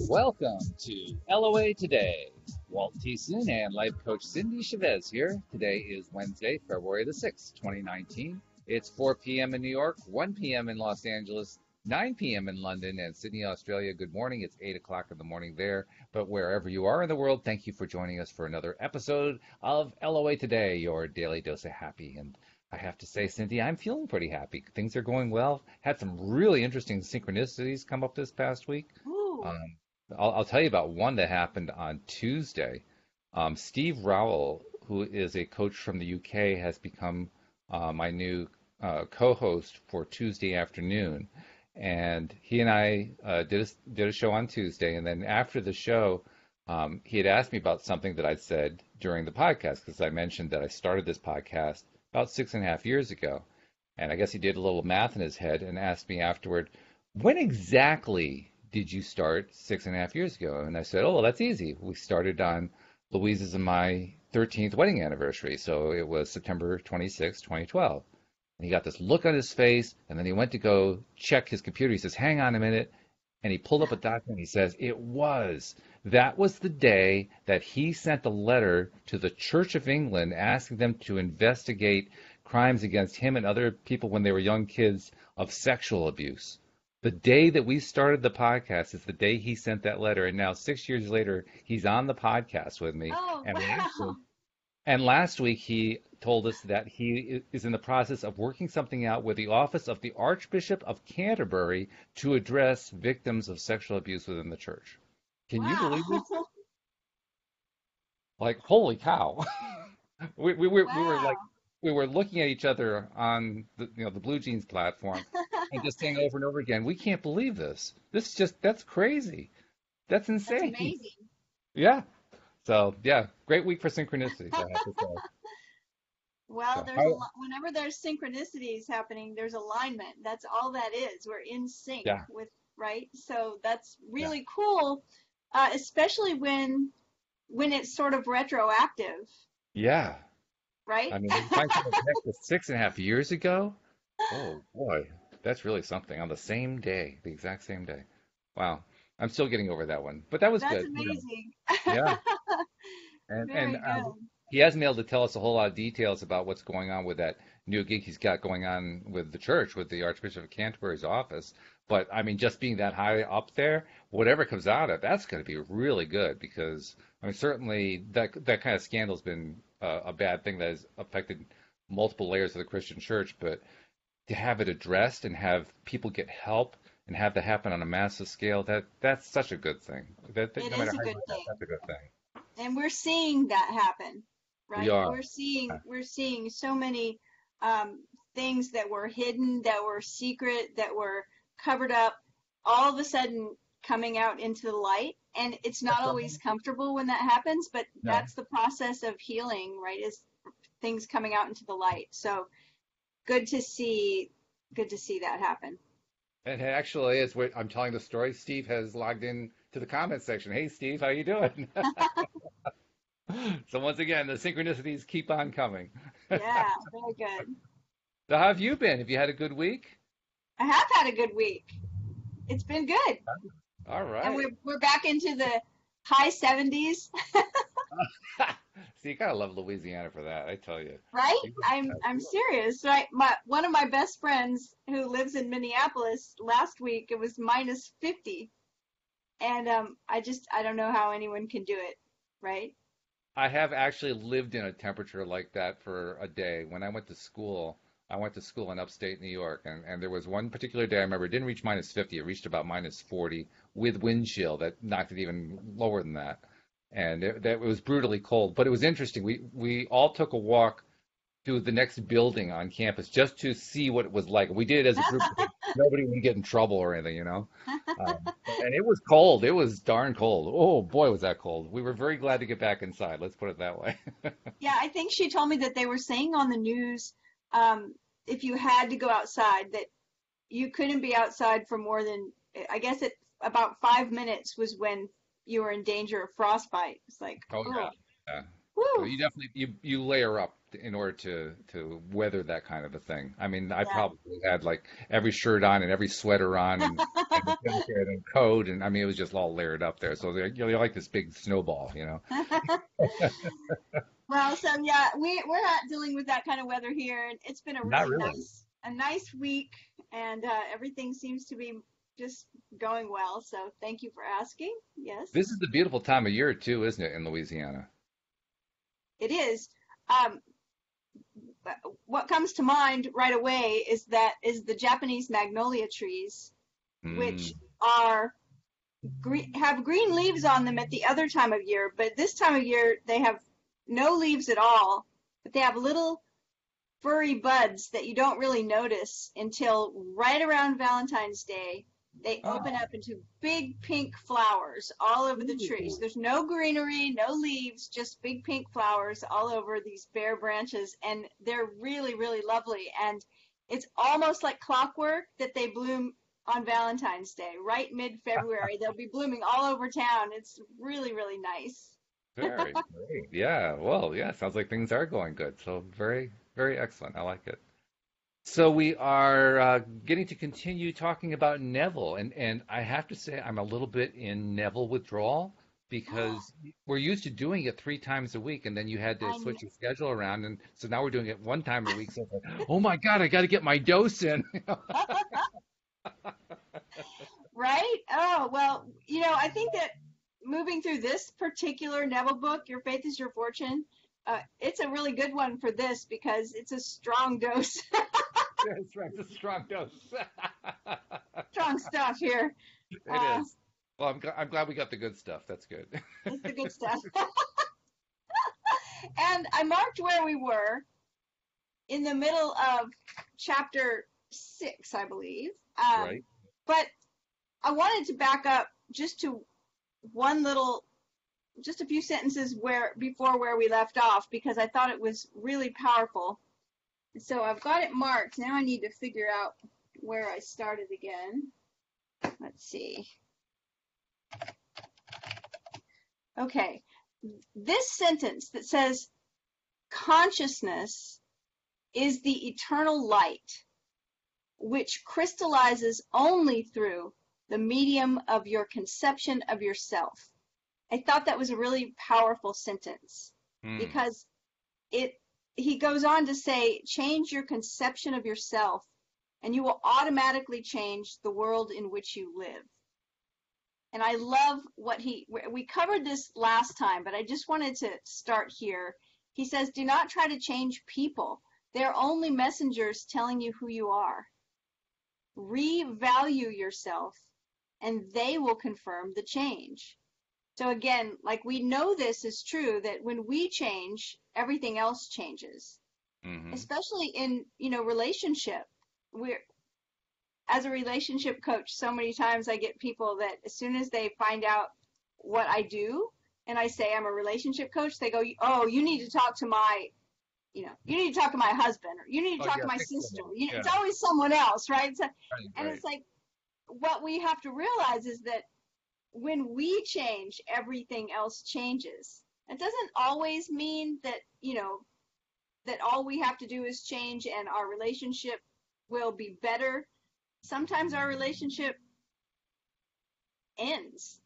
Welcome to LOA Today. Walt Thiessen and life coach Cindy Chavez here. Today is Wednesday, February the 6th, 2019. It's 4 p.m. in New York, 1 p.m. in Los Angeles, 9 p.m. in London, and Sydney, Australia. Good morning. It's 8 o'clock in the morning there. But wherever you are in the world, thank you for joining us for another episode of LOA Today, your daily dose of happy. And I have to say, Cindy, I'm feeling pretty happy. Things are going well. Had some really interesting synchronicities come up this past week. Ooh. Um, I'll tell you about one that happened on Tuesday. Steve Rowell, who is a coach from the UK, has become my new co-host for Tuesday afternoon. And he and I did a show on Tuesday. And then after the show, he had asked me about something that I'd said during the podcast, because I mentioned that I started this podcast about 6.5 years ago. And I guess he did a little math in his head and asked me afterward, when exactly did you start 6.5 years ago? And I said, oh, well, that's easy. We started on Louise's and my 13th wedding anniversary. So it was September 26, 2012. And he got this look on his face, and then he went to go check his computer. He says, hang on a minute. And he pulled up a document. He says, that was the day that he sent a letter to the Church of England asking them to investigate crimes against him and other people when they were young kids of sexual abuse. The day that we started the podcast is the day he sent that letter, and now 6 years later, he's on the podcast with me. Oh, And wow. last week he told us that he is in the process of working something out with the office of the Archbishop of Canterbury to address victims of sexual abuse within the church. Can you Wow. believe this? Like, holy cow! Wow. We were looking at each other on the Blue Jeans platform and just saying over and over again, we can't believe this. That's crazy. That's That's insane. amazing. Yeah. So yeah, great week for synchronicities, I have to say. Well, So how, whenever there's synchronicities happening, there's alignment. That's all that is. We're in sync yeah, with, right? So that's yeah, really cool, especially when it's sort of retroactive, yeah. right? I mean, when you find something connected 6.5 years ago, oh boy, that's really something. On the same day, the exact same day. Wow. I'm still getting over that one, but that was That's good. amazing. Yeah. And Very good. he hasn't been able to tell us a whole lot of details about what's going on with that new gig he's got going on with the church, with the Archbishop of Canterbury's office. But I mean, just being that high up there, whatever comes out of it, that's going to be really good because I mean, certainly that kind of scandal's been a bad thing that has affected multiple layers of the Christian church. But to have it addressed and have people get help and have that happen on a massive scale, that's such a good thing. That It no matter is a how you good look at it, thing. that's a good thing. And we're seeing that happen, We right? are. We're seeing so many um, things that were hidden, that were secret, that were covered up, all of a sudden coming out into the light. And it's not That's right. always comfortable when that happens, but No. that's the process of healing, right? Is things coming out into the light. So good to see, good to see that happen. And actually, as I'm telling the story, Steve has logged in to the comment section. Hey, Steve, how you doing? So once again, the synchronicities keep on coming. Yeah, very good. So how have you been? Have you had a good week? I have had a good week. It's been good. All And right. we're back into the high 70s. So you gotta love Louisiana for that, I tell you. Right? You I'm serious. Right? One of my best friends who lives in Minneapolis, last week it was minus 50. And I don't know how anyone can do it, right? I have actually lived in a temperature like that for a day. When I went to school in upstate New York, and there was one particular day I remember it didn't reach minus 50, it reached about minus 40 with wind chill that knocked it even lower than that. And it was brutally cold, but it was interesting. We all took a walk to the next building on campus just to see what it was like. We did it as a group because nobody would get in trouble or anything, you know. And it was cold. It was darn cold. Oh boy, was that cold. We were very glad to get back inside. Let's put it that way. Yeah, I think she told me that they were saying on the news, if you had to go outside, that you couldn't be outside for more than, I guess it about 5 minutes was when you were in danger of frostbite. It's like, Oh yeah, oh, yeah. So Whew. you definitely you layer up in order to weather that kind of a thing. I mean, I Yeah. probably had like every shirt on and every sweater on and a jacket and coat, and I mean it was just all layered up there. So you're like this big snowball, you know. Well, so yeah, we're not dealing with that kind of weather here, and it's been a Not really really. nice week, and everything seems to be just going well. So thank you for asking. Yes, This is the beautiful time of year too, isn't it, in Louisiana? it is. Um, what comes to mind right away is the Japanese magnolia trees, which Mm. are have green leaves on them at the other time of year, but this time of year they have no leaves at all. But they have little furry buds that you don't really notice until right around Valentine's Day. They open Oh. up into big pink flowers all over the tree. So Ooh. there's no greenery, no leaves, just big pink flowers all over these bare branches. And they're really, really lovely. And it's almost like clockwork that they bloom on Valentine's Day, right mid-February. They'll be blooming all over town. It's really, really nice. Very great. Yeah. Well, yeah, sounds like things are going good. So very, very excellent. I like it. So we are getting to continue talking about Neville, and I have to say I'm a little bit in Neville withdrawal because we're used to doing it 3 times a week, and then you had to I switch your schedule around, and so now we're doing it 1 time a week. So it's like, oh my God, I got to get my dose in. Right? Oh, well, I think that moving through this particular Neville book, Your Faith is Your Fortune, it's a really good one for this because it's a strong dose, That's right, it's a strong dose. strong stuff here. It Uh, is. Well, I'm glad we got the good stuff. That's good. it's the good stuff. And I marked where we were in the middle of chapter 6, I believe. Right. But I wanted to back up just to one little just a few sentences where we left off because I thought it was really powerful. So I've got it marked. Now I need to figure out where I started again. Let's see. Okay. This sentence that says consciousness is the eternal light which crystallizes only through the medium of your conception of yourself. I thought that was a really powerful sentence Hmm. because it he goes on to say change your conception of yourself and you will automatically change the world in which you live. And I love what we covered this last time, but I just wanted to start here. He says do not try to change people. They're only messengers telling you who you are. Revalue yourself and they will confirm the change. So again, like we know this is true that when we change, everything else changes. Hmm. Especially in, relationship. We're as a relationship coach, so many times I get people that as soon as they find out what I do and I say I'm a relationship coach, they go, "Oh, you need to talk to you need to talk to my husband or you need to Oh talk yeah, to my fix sister." them. Yeah. It's always someone else, right? So, Right. and Right. it's like what we have to realize is that when we change, everything else changes. It doesn't always mean that, that all we have to do is change and our relationship will be better. Sometimes our relationship ends,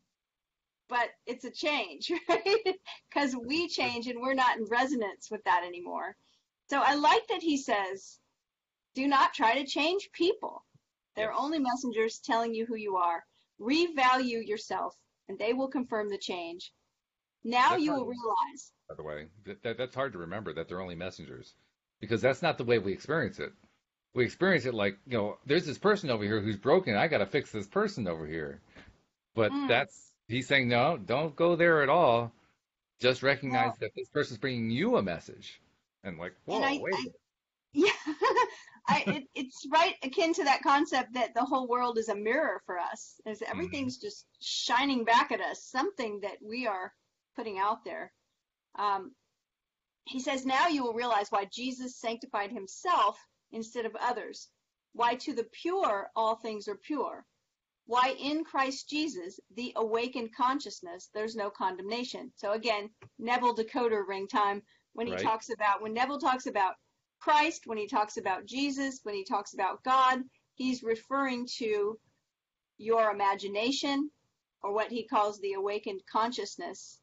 but it's a change, right? Because we change and we're not in resonance with that anymore. So I like that he says, do not try to change people. They're Yes. only messengers telling you who you are. Revalue yourself, and they will confirm the change. Now That's you hard will to remember, realize. by the way. That's hard to remember that they're only messengers because that's not the way we experience it. We experience it like, there's this person over here who's broken. I got to fix this person over here. But Mm, he's saying, no, don't go there at all. Just no, recognize that this person's bringing you a message. And like, and whoa, wait a minute. yeah, it's right akin to that concept that the whole world is a mirror for us. As Hmm. everything's just shining back at us, something that we are putting out there. Um, he says, now you will realize why Jesus sanctified himself instead of others. Why to the pure all things are pure. Why in Christ Jesus, the awakened consciousness, there's no condemnation. So again, Neville decoder ring time when Right. Neville talks about Christ, when he talks about Jesus, when he talks about God, he's referring to your imagination, or what he calls the awakened consciousness.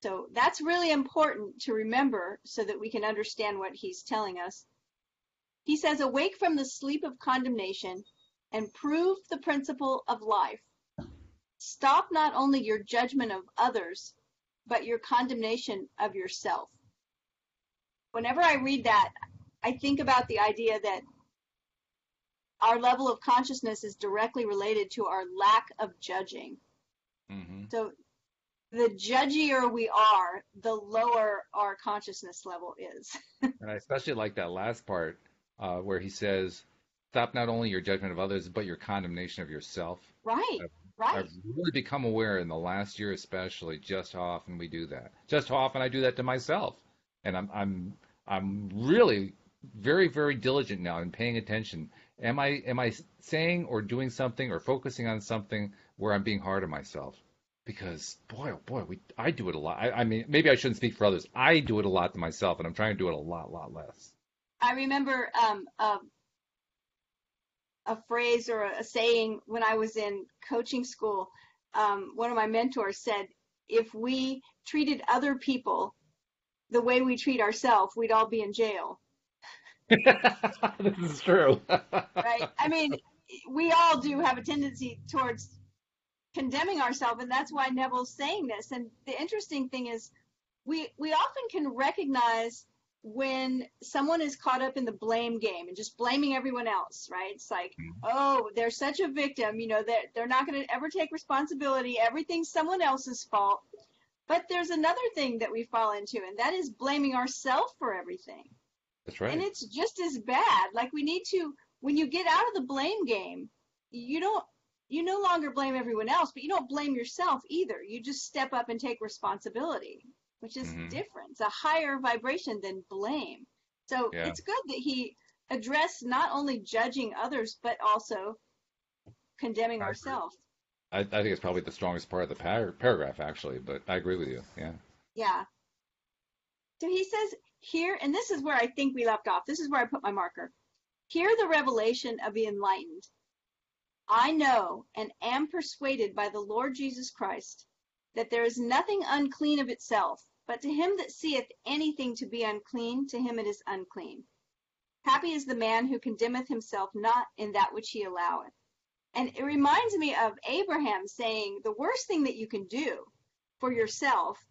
So that's really important to remember so that we can understand what he's telling us. He says, awake from the sleep of condemnation and prove the principle of life. Stop not only your judgment of others, but your condemnation of yourself. Whenever I read that, I think about the idea that our level of consciousness is directly related to our lack of judging. Mm-hmm. So the judgier we are, the lower our consciousness level is. And I especially like that last part where he says, "Stop not only your judgment of others, but your condemnation of yourself." Right, I've, right. I've really become aware in the last year, especially, just how often we do that. Just how often I do that to myself, and I'm really very, very diligent now in paying attention. Am I saying or doing something or focusing on something where I'm being hard on myself? Because boy, oh boy, I do it a lot. I mean, maybe I shouldn't speak for others. I do it a lot to myself, and I'm trying to do it a lot less. I remember a phrase or a saying when I was in coaching school. One of my mentors said, if we treated other people the way we treat ourselves, we'd all be in jail. This is true. Right? I mean, we all do have a tendency towards condemning ourselves, and that's why Neville's saying this. And the interesting thing is, we often can recognize when someone is caught up in the blame game and just blaming everyone else, right? It's like, oh, they're such a victim, they're not going to ever take responsibility. Everything's someone else's fault. But there's another thing that we fall into, and that is blaming ourselves for everything. That's And right. it's just as bad. Like, we need to, when you get out of the blame game, you no longer blame everyone else, but you don't blame yourself either. You just step up and take responsibility, which is Hmm. different. It's a higher vibration than blame. So Yeah. it's good that he addressed not only judging others, but also condemning I agree. ourselves. I think it's probably the strongest part of the paragraph, actually, but I agree with you. Yeah. Yeah. So he says here, and this is where I think we left off. This is where I put my marker. Hear the revelation of the enlightened. I know and am persuaded by the Lord Jesus Christ that there is nothing unclean of itself, but to him that seeth anything to be unclean, to him it is unclean. Happy is the man who condemneth himself not in that which he alloweth. And it reminds me of Abraham saying the worst thing that you can do for yourself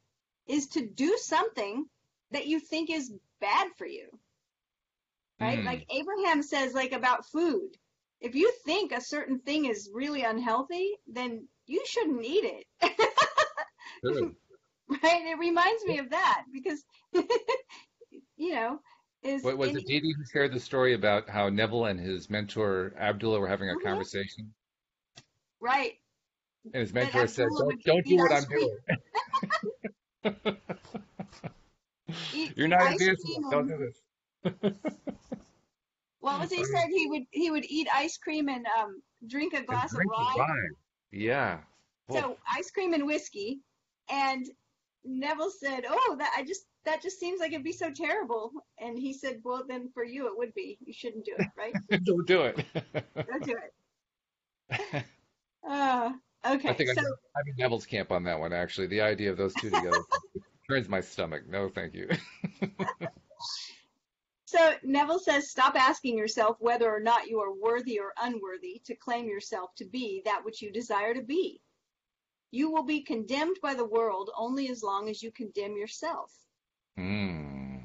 is to do something that you think is bad for you, right? Hmm. Like Abraham says, like about food. If you think a certain thing is really unhealthy, then you shouldn't eat it. True. Right? It reminds me of that because, you know, is What was in it, Dee Dee, who shared the story about how Neville and his mentor Abdullah were having a mhm, conversation, right. and his That mentor said, Abdullah "Don't would don't do eat what ice I'm cream, doing. You're eat not ice advancing cream, enough. Don't and do this." what was he said? He would eat ice cream and drink a And glass of drink rye. wine. Yeah. Oof. So ice cream and whiskey, and Neville said, "Oh, that just seems like it'd be so terrible." And he said, "Well, then for you it would be. You shouldn't do it, right? Don't do it. Don't do it." Uh, I okay, think I'm in Neville's camp on that one, actually. The idea of those two together turns my stomach. No, thank you. so Neville says, "Stop asking yourself whether or not you are worthy or unworthy to claim yourself to be that which you desire to be. You will be condemned by the world only as long as you condemn yourself." Hmm.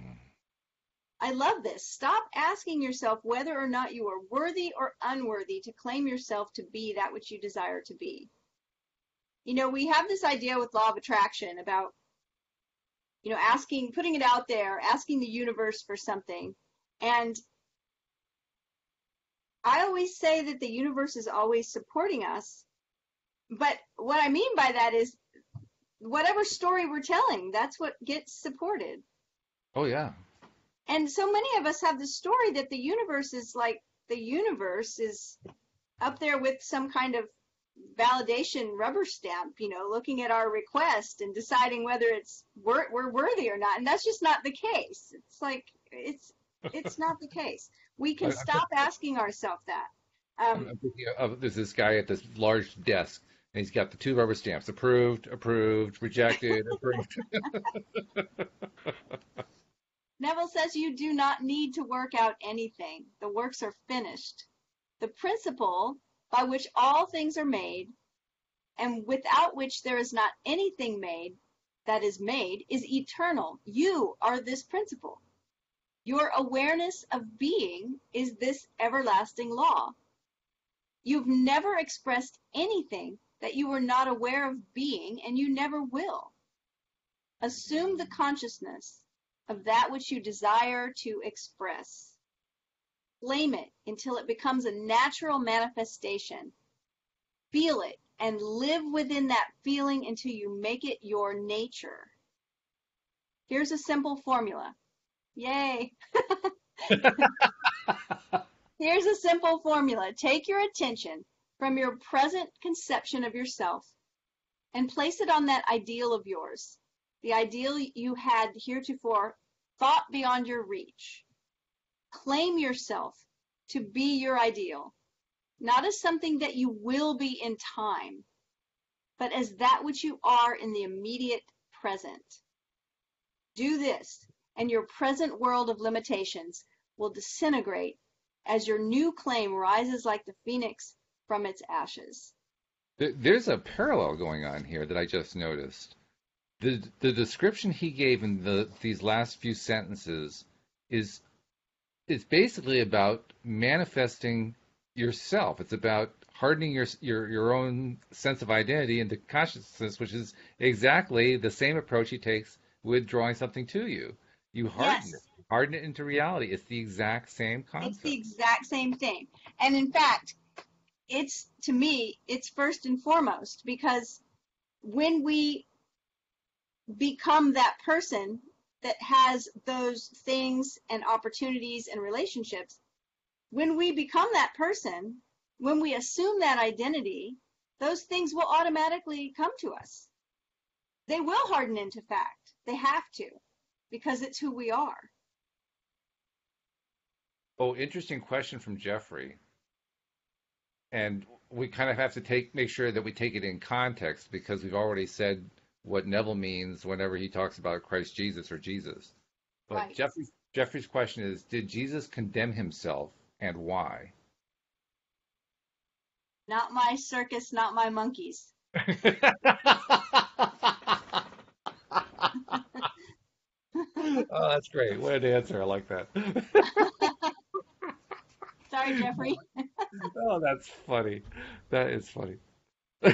I love this. Stop asking yourself whether or not you are worthy or unworthy to claim yourself to be that which you desire to be. We have this idea with law of attraction about, putting it out there, asking the universe for something. And I always say that the universe is always supporting us. But what I mean by that is whatever story we're telling, that's what gets supported. Oh, yeah. And so many of us have the story that the universe is up there with some kind of validation rubber stamp, looking at our request and deciding whether we're worthy or not. And that's just not the case. It's like, it's not the case. We can I'm stop asking ourselves that. thinking of there's this guy at this large desk, and he's got the two rubber stamps: approved, approved, rejected, approved. Neville says you do not need to work out anything. The works are finished. The principle by which all things are made, and without which there is not anything made that is made, is eternal. You are this principle. Your awareness of being is this everlasting law. You've never expressed anything that you were not aware of being, and you never will. Assume the consciousness of that which you desire to express. Claim it until it becomes a natural manifestation. Feel it and live within that feeling until you make it your nature. Here's a simple formula. Yay! Here's a simple formula. Take your attention from your present conception of yourself and place it on that ideal of yours, the ideal you had heretofore thought beyond your reach. Claim yourself to be your ideal, not as something that you will be in time, but as that which you are in the immediate present. Do this, and your present world of limitations will disintegrate as your new claim rises like the phoenix from its ashes. There's a parallel going on here that I just noticed. The description he gave in these last few sentences is basically about manifesting yourself. It's about hardening your own sense of identity into consciousness, which is exactly the same approach he takes with drawing something to you. You harden it into reality. It's the exact same concept. It's the exact same thing. And in fact, to me, it's first and foremost, because when we become that person that has those things and opportunities and relationships, when we become that person, when we assume that identity, those things will automatically come to us. They will harden into fact. They have to, because it's who we are. Oh, interesting question from Jeffrey. And we kind of have to make sure that we take it in context, because we've already said what Neville means whenever he talks about Christ Jesus or Jesus. But Right. Jeffrey's question is, did Jesus condemn himself, and why? Not my circus, not my monkeys. Oh, that's great. What an answer. I like that. Sorry, Jeffrey. Oh, that's funny. That is funny. I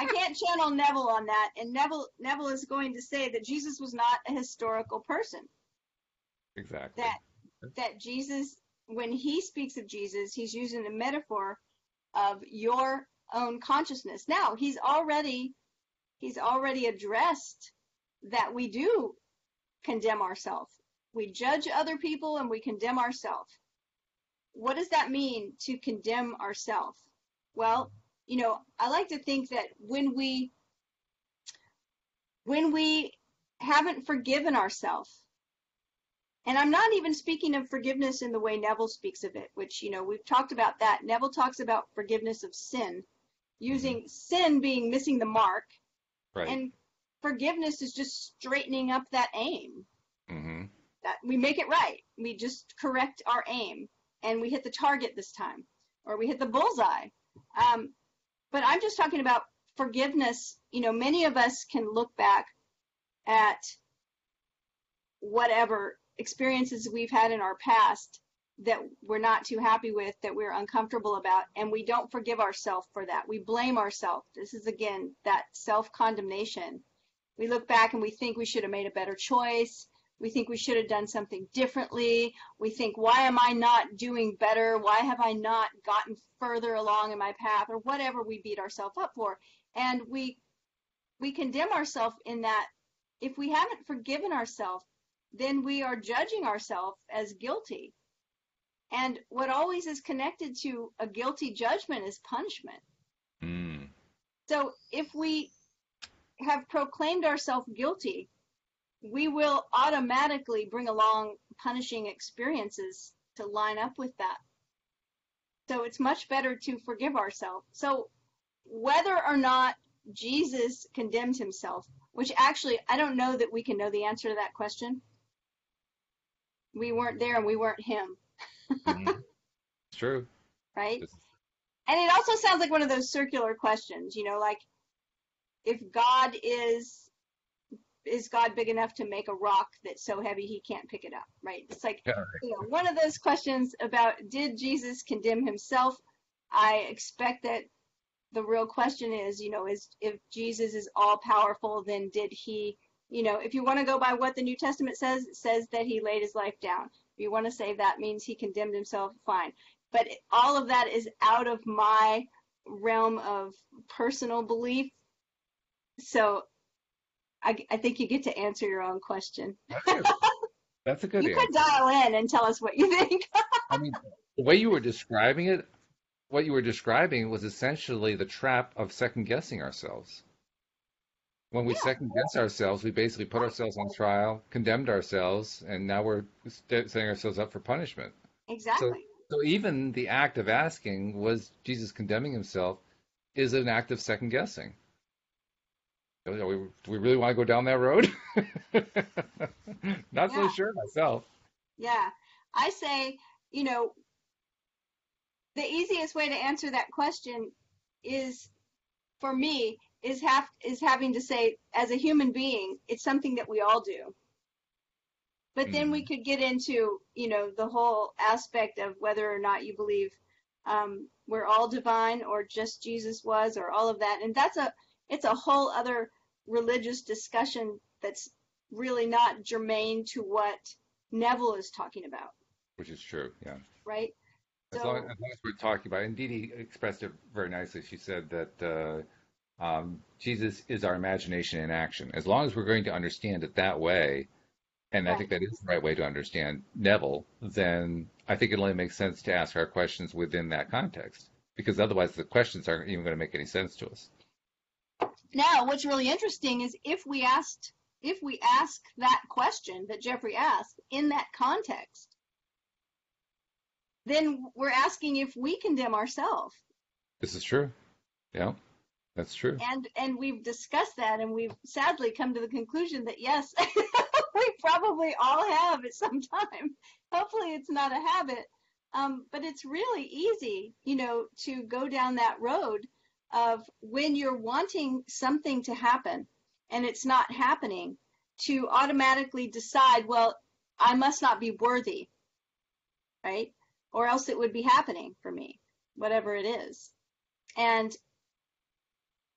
can't channel Neville on that, and Neville is going to say that Jesus was not a historical person. Exactly. That Jesus, when he speaks of Jesus, he's using the metaphor of your own consciousness. Now, he's already addressed that we do condemn ourselves. We judge other people and we condemn ourselves. What does that mean, to condemn ourselves? Well, I like to think that when we haven't forgiven ourselves, and I'm not even speaking of forgiveness in the way Neville speaks of it, which, we've talked about that. Neville talks about forgiveness of sin, using sin being missing the mark, Right. and forgiveness is just straightening up that aim. Mm-hmm. That we make it right. We just correct our aim, and we hit the target this time, or we hit the bullseye. But I'm just talking about forgiveness. Many of us can look back at whatever experiences we've had in our past that we're not too happy with, that we're uncomfortable about, and we don't forgive ourselves for that. We blame ourselves. This is, again, that self-condemnation. We look back and we think we should have made a better choice. We think we should have done something differently. We think, why am I not doing better? Why have I not gotten further along in my path, or whatever we beat ourselves up for? And we condemn ourselves in that. If we haven't forgiven ourselves, then we are judging ourselves as guilty. And what always is connected to a guilty judgment is punishment. Mm. So if we have proclaimed ourselves guilty, we will automatically bring along punishing experiences to line up with that. So it's much better to forgive ourselves. So whether or not Jesus condemned himself, which actually I don't know that we can know the answer to that question. We weren't there and we weren't him. Mm-hmm. It's true. Right? It's, And it also sounds like one of those circular questions, like if God is God big enough to make a rock that's so heavy he can't pick it up, right? It's like, yeah, right. one of those questions about did Jesus condemn himself? I expect that the real question is if Jesus is all powerful, then did he, if you want to go by what the New Testament says, it says that he laid his life down. If you want to say that means he condemned himself, fine. But all of that is out of my realm of personal belief. So I think you get to answer your own question. That's good. That's a good You could answer. dial in and tell us what you think. I mean, the way you were describing it, what you were describing was essentially the trap of second guessing ourselves. When we Yeah, second guess ourselves, we basically put ourselves on trial, condemned ourselves, and now we're setting ourselves up for punishment. So, exactly. so even the act of asking, was Jesus condemning himself, is an act of second guessing. Do we really want to go down that road? Not so Yeah, sure myself. yeah. I say, you know, the easiest way to answer that question is, for me, is having to say, as a human being, it's something that we all do. But then we Mm, could get into, the whole aspect of whether or not you believe we're all divine or just Jesus was, or all of that. And it's a whole other religious discussion that's really not germane to what Neville is talking about, which is true, yeah. right? As So, long as we're talking about it, and Dee Dee expressed it very nicely. She said that Jesus is our imagination in action. As long as we're going to understand it that way, and I think right. that is the right way to understand Neville, then I think it only makes sense to ask our questions within that context, because otherwise the questions aren't even going to make any sense to us. Now, what's really interesting is if we ask that question that Jeffrey asked in that context, then we're asking if we condemn ourselves. This is true. Yeah, that's true. And we've discussed that, and we've sadly come to the conclusion that yes, we probably all have at some time. Hopefully it's not a habit. But it's really easy, to go down that road of when you're wanting something to happen and it's not happening, to automatically decide, well, I must not be worthy, right? Or else it would be happening for me, whatever it is. And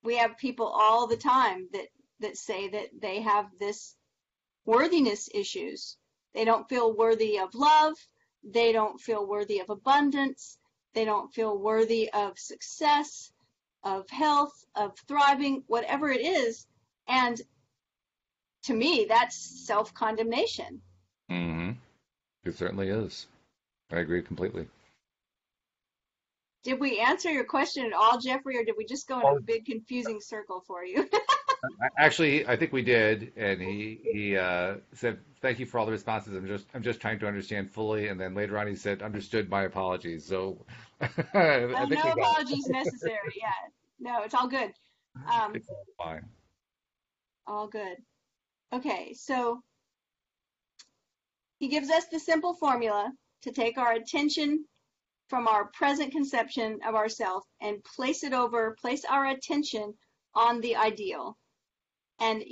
we have people all the time that say that they have this worthiness issues. They don't feel worthy of love. They don't feel worthy of abundance. They don't feel worthy of success, of health, of thriving, whatever it is. And to me, that's self-condemnation. Hmm. It certainly is. I agree completely. Did we answer your question at all, Jeffrey, or did we just go in a Well, big confusing circle for you? actually, I think we did, and he said, "Thank you for all the responses. I'm just trying to understand fully." And then later on, he said, "Understood. My apologies." So I Oh, think no we got apologies necessary. Yeah, no, it's all good. it. Um, It's all fine. all good. Okay, so he gives us the simple formula to take our attention from our present conception of ourself and place our attention on the ideal. And,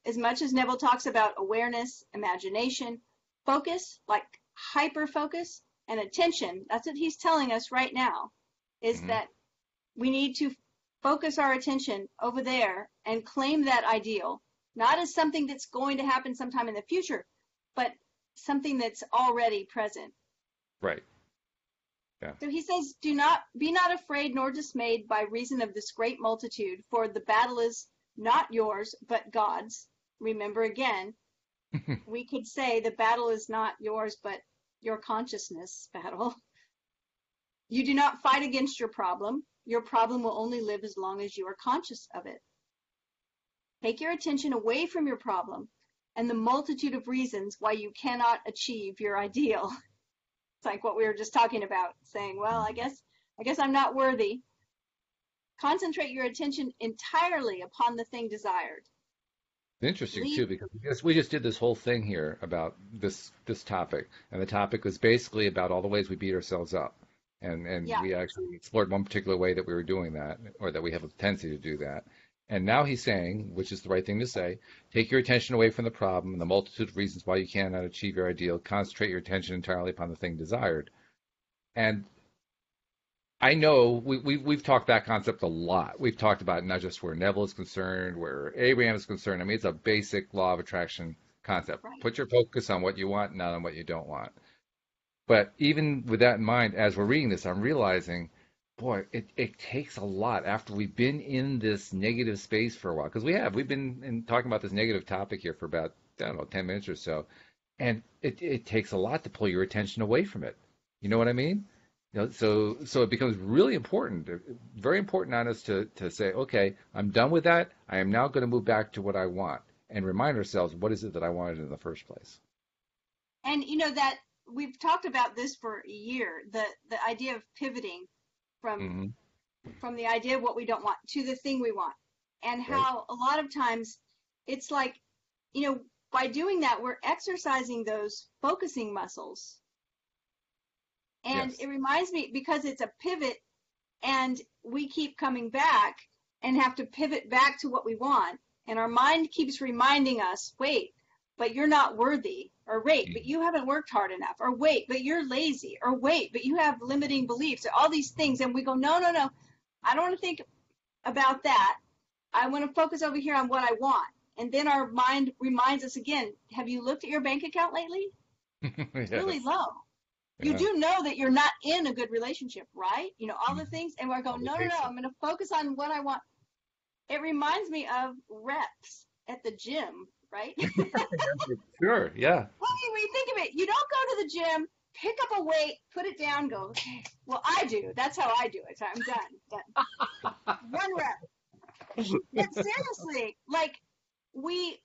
as much as Neville talks about awareness, imagination, focus, like hyper focus, and attention, that's what he's telling us right now, is Hmm. that we need to focus our attention over there and claim that ideal, not as something that's going to happen sometime in the future, but something that's already present. Right. Yeah. So he says, be not afraid nor dismayed by reason of this great multitude, for the battle is not yours, but God's. Remember again, we could say the battle is not yours, but your consciousness battle. You do not fight against your problem. Your problem will only live as long as you are conscious of it. Take your attention away from your problem and the multitude of reasons why you cannot achieve your ideal. It's like what we were just talking about, saying, well, I guess I'm not worthy. Concentrate your attention entirely upon the thing desired. Interesting Leave, too, because we just did this whole thing here about this topic, and the topic was basically about all the ways we beat ourselves up, and yeah, we actually explored one particular way that we were doing that, or that we have a tendency to do that. And now he's saying, which is the right thing to say, take your attention away from the problem and the multitude of reasons why you cannot achieve your ideal. Concentrate your attention entirely upon the thing desired. And I know we've talked that concept a lot. We've talked about it not just where Neville is concerned, where Abraham is concerned. I mean, it's a basic law of attraction concept. right. Put your focus on what you want, not on what you don't want. But even with that in mind, as we're reading this, I'm realizing, boy, it takes a lot after we've been in this negative space for a while. Because we've been talking about this negative topic here for about, I don't know, 10 minutes or so. And it takes a lot to pull your attention away from it. You know what I mean? So it becomes really important, very important on us to say, okay, I'm done with that. I am now going to move back to what I want and remind ourselves, what is it that I wanted in the first place? And that we've talked about this for a year, the idea of pivoting from from the idea of what we don't want to the thing we want, and how a lot of times it's like, by doing that, we're exercising those focusing muscles. And it reminds me, because it's a pivot and we keep coming back and have to pivot back to what we want. And our mind keeps reminding us, wait, but you're not worthy, or wait, but you haven't worked hard enough, or wait, but you're lazy, or wait, but you have limiting beliefs, or all these things. And we go, no, I don't want to think about that. I want to focus over here on what I want. And then our mind reminds us again, have you looked at your bank account lately? It's really low. You do know that you're not in a good relationship, right? All the things. And we're going, no, I'm going to focus on what I want. It reminds me of reps at the gym, right? Sure, yeah. When you think of it, you don't go to the gym, pick up a weight, put it down, go, okay. Well, I do. That's how I do it. So I'm done. 1 rep. But seriously, like, we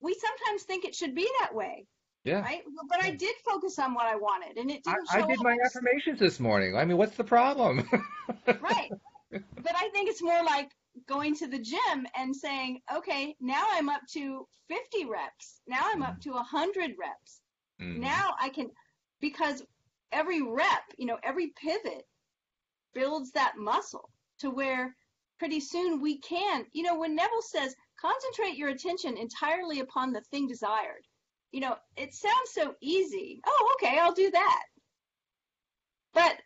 sometimes think it should be that way. Yeah. Right? But I did focus on what I wanted, and it didn't show I did up. my affirmations this morning. I mean, what's the problem? Right. But I think it's more like going to the gym and saying, okay, now I'm up to 50 reps. Now I'm up to 100 reps. Now I can, because every rep, every pivot builds that muscle to where pretty soon we can, when Neville says, concentrate your attention entirely upon the thing desired. It sounds so easy. Oh, okay, I'll do that. But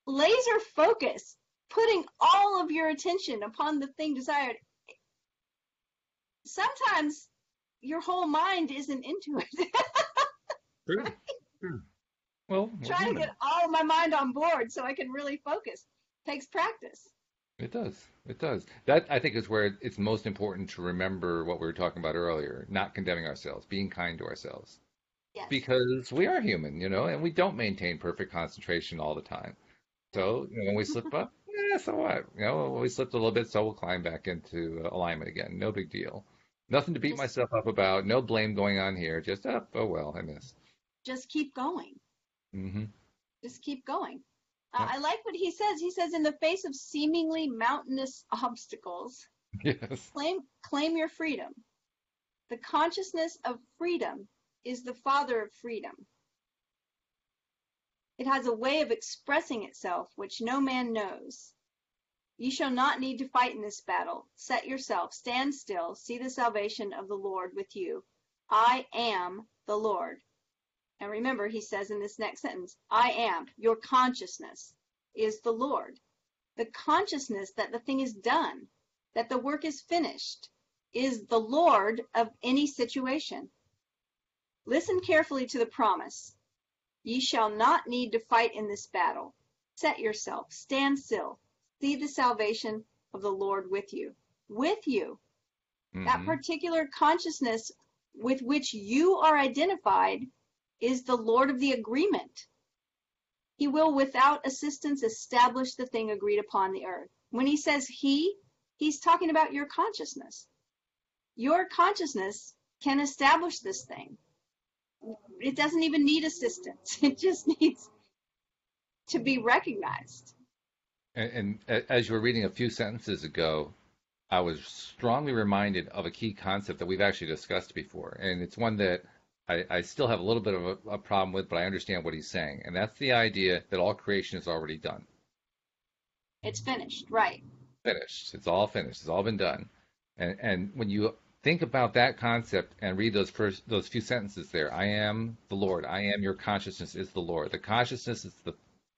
laser focus, putting all of your attention upon the thing desired, sometimes your whole mind isn't into it. True. Well, trying to get all of my mind on board so I can really focus takes practice. It does. It does. That, I think, is where it's most important to remember what we were talking about earlier, not condemning ourselves, being kind to ourselves. Yes. Because we are human, and we don't maintain perfect concentration all the time. So, when we slip up, so what? When we slipped a little bit, so we'll climb back into alignment again. No big deal. Nothing to beat myself up about. No blame going on here. Just, oh well, I missed. Just keep going. Mm-hmm. Just keep going. I like what he says. He says, in the face of seemingly mountainous obstacles, yes, claim your freedom. The consciousness of freedom is the father of freedom. It has a way of expressing itself which no man knows. You shall not need to fight in this battle. Set yourself, stand still, see the salvation of the Lord with you. I am the Lord. And remember, he says in this next sentence, I am, your consciousness is the Lord. The consciousness that the thing is done, that the work is finished, is the Lord of any situation. Listen carefully to the promise. Ye shall not need to fight in this battle. Set yourself, stand still, see the salvation of the Lord with you. With you. That particular consciousness with which you are identified is the Lord of the agreement. He will without assistance establish the thing agreed upon the earth. When he says he's talking about your consciousness. Your consciousness can establish this thing. It doesn't even need assistance. It just needs to be recognized. And as you were reading a few sentences ago, I was strongly reminded of a key concept that we've actually discussed before. And it's one that I still have a little bit of a problem with, but I understand what he's saying. And that's the idea that all creation is already done. It's finished, right? Finished. It's all finished. It's all been done. And when you think about that concept and read those few sentences there, I am the Lord. I am your consciousness is the Lord. The consciousness is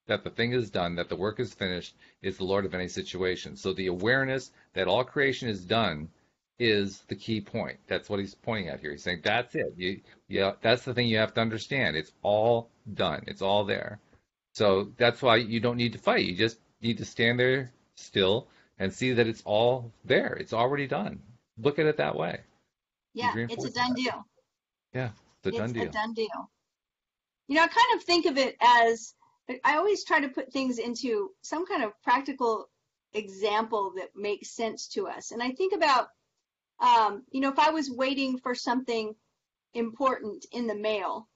that the thing is done, that the work is finished, is the Lord of any situation. So the awareness that all creation is done is the key point. That's what he's pointing at here. He's saying that's it. That's the thing you have to understand. It's all done. It's all there. So that's why you don't need to fight. You just need to stand there still and see that it's all there. It's already done. Look at it that way. Yeah, it's a done deal. Yeah, it's a done deal. It's a done deal. You know, I kind of think of it as, I always try to put things into some kind of practical example that makes sense to us. And I think about, if I was waiting for something important in the mail,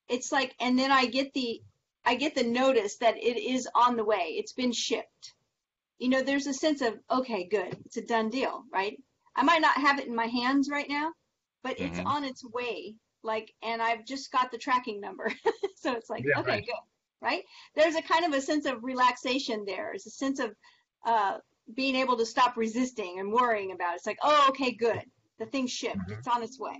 it's like, and then I get the notice that it is on the way. It's been shipped. There's a sense of, okay, good. It's a done deal, right? I might not have it in my hands right now, but it's on its way. And I've just got the tracking number. So it's like, okay, right. Good, right? There's a kind of a sense of relaxation there. There's a sense of being able to stop resisting and worrying about it. It's like, oh, okay, good. The thing's shipped. It's on its way.